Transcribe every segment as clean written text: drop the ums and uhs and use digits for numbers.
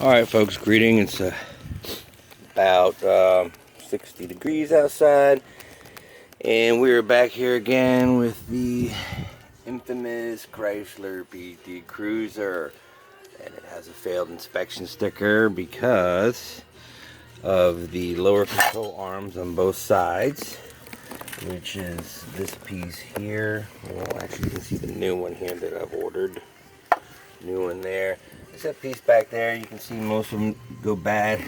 Alright folks, greetings. It's about 60 degrees outside, and we're back here again with the infamous Chrysler PT Cruiser, and it has a failed inspection sticker because of the lower control arms on both sides, which is this piece here. Well, actually you can see the new one here that I've ordered. New one there. There's that piece back there. You can see most of them go bad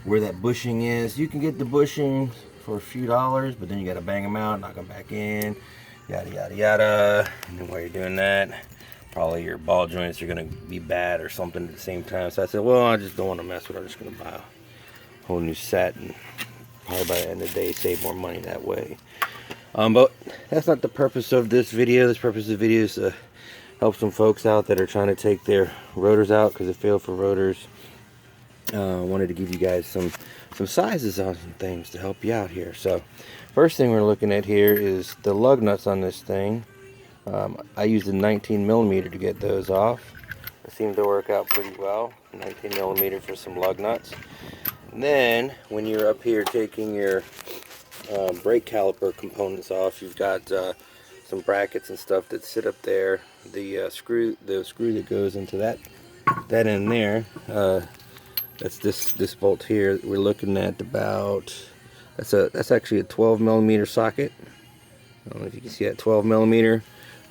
where that bushing is. You can get the bushing for a few dollars, but then you got to bang them out, knock them back in, yada yada yada. And then while you're doing that, probably your ball joints are going to be bad or something at the same time. So I said, well, I just don't want to mess with it. I'm just going to buy a whole new set, and probably by the end of the day save more money that way. But that's not the purpose of this video. This purpose of the video is to help some folks out that are trying to take their rotors out because it failed for rotors. Wanted to give you guys some sizes on some things to help you out here. So first thing we're looking at here is the lug nuts on this thing. I used a 19 millimeter to get those off. It seemed to work out pretty well. 19 millimeter for some lug nuts. And then when you're up here taking your brake caliper components off, you've got some brackets and stuff that sit up there. The screw that goes into that end there, that's this bolt here. We're looking at about, that's actually a 12 millimeter socket. I don't know if you can see that 12 millimeter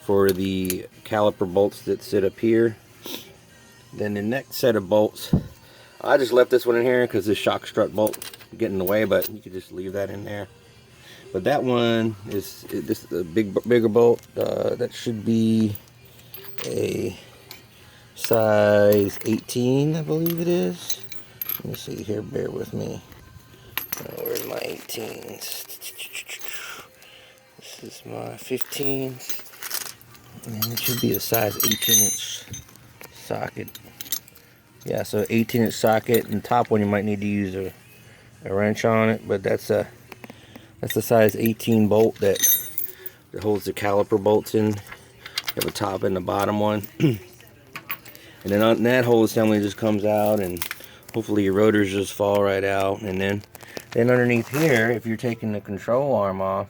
for the caliper bolts that sit up here. Then the next set of bolts, I just left this one in here because this shock strut bolt get in the way, but you could just leave that in there. But that one is this a bigger bolt. That should be a size 18, I believe it is. Let me see here, bear with me. Where's my 18s? This is my 15s. And it should be a size 18-inch socket. Yeah, so 18-inch socket. And top one you might need to use a wrench on it, but that's the size 18 bolt that holds the caliper bolts in. You have a top and the bottom one. And then on that whole assembly just comes out, and hopefully your rotors just fall right out. And then underneath here, if you're taking the control arm off,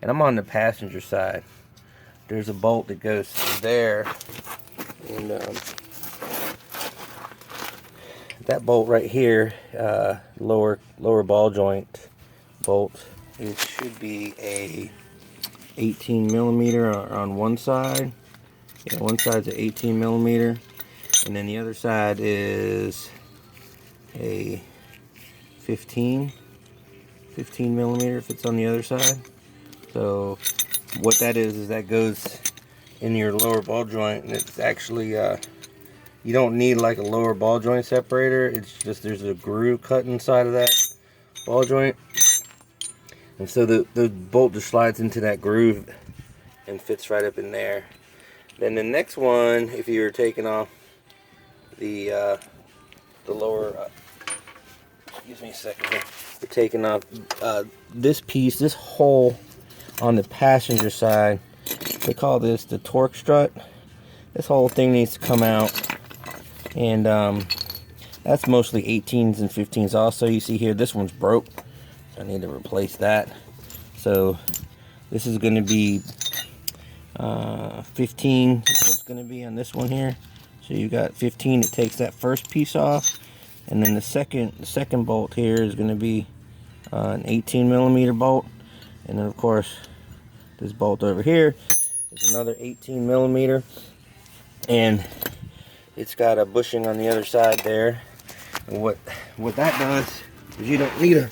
and I'm on the passenger side, there's a bolt that goes through there, and that bolt right here, lower ball joint bolt, it should be a 18 millimeter on one side. Yeah, one side's an 18 millimeter, and then the other side is a 15 millimeter if it's on the other side. So what that is that goes in your lower ball joint, and it's actually you don't need like a lower ball joint separator. It's just there's a groove cut inside of that ball joint, and so the bolt just slides into that groove and fits right up in there. Then the next one, if you're taking off the lower, excuse me a second here, you're taking off this piece, this hole on the passenger side, they call this the torque strut. This whole thing needs to come out, and that's mostly 18s and 15s. Also, you see here, this one's broke, so I need to replace that. So this is going to be 15 is what's going to be on this one here. So you got 15. It takes that first piece off, and then the second bolt here is going to be an 18 millimeter bolt, and then of course this bolt over here is another 18 millimeter, and it's got a bushing on the other side there. And what that does is you don't need a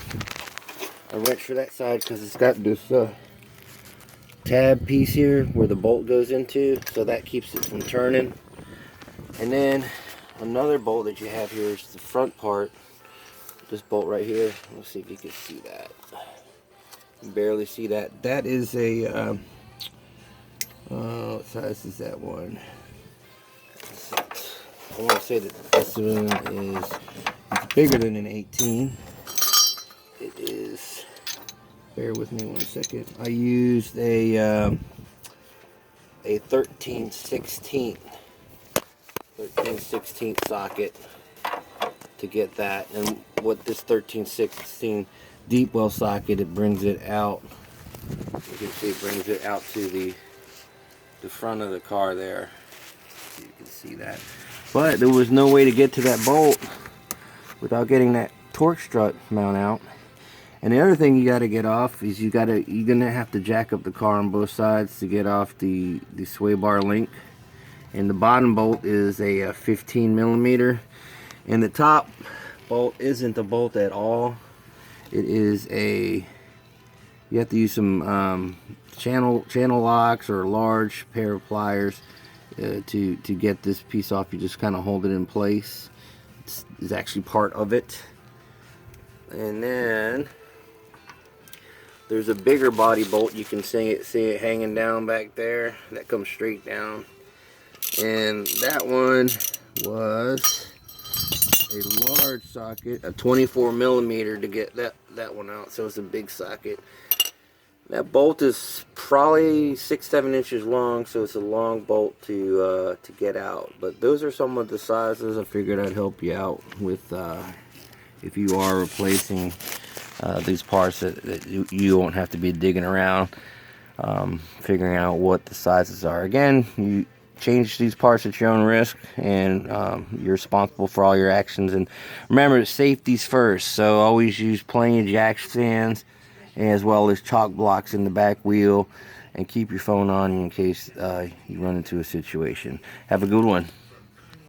wrench for that side because it's got this tab piece here where the bolt goes into, so that keeps it from turning. And then another bolt that you have here is the front part, this bolt right here. Let's see if you can see that. You can barely see that. That is a what size is that one? I want to say that this one is bigger than an 18. It is, bear with me 1 second. I used a 13/16 socket to get that. And with this 13/16 deep well socket, it brings it out. You can see it brings it out to the front of the car there. You can see that. But there was no way to get to that bolt without getting that torque strut mount out. And the other thing you got to get off is you're gonna have to jack up the car on both sides to get off the sway bar link. And the bottom bolt is a 15 millimeter, and the top bolt isn't a bolt at all. It is a, you have to use some channel locks or a large pair of pliers to get this piece off. You just kind of hold it in place. It's actually part of it. And then there's a bigger body bolt. You can see it hanging down back there. That comes straight down. And that one was a large socket, a 24 millimeter to get that one out. So it's a big socket. That bolt is probably 6-7 inches long, so it's a long bolt to get out. But those are some of the sizes I figured I'd help you out with if you are replacing these parts that you won't have to be digging around figuring out what the sizes are. Again, you change these parts at your own risk, and you're responsible for all your actions. And remember, safety's first, so always use plenty of jack stands as well as chalk blocks in the back wheel, and keep your phone on in case you run into a situation. Have a good one.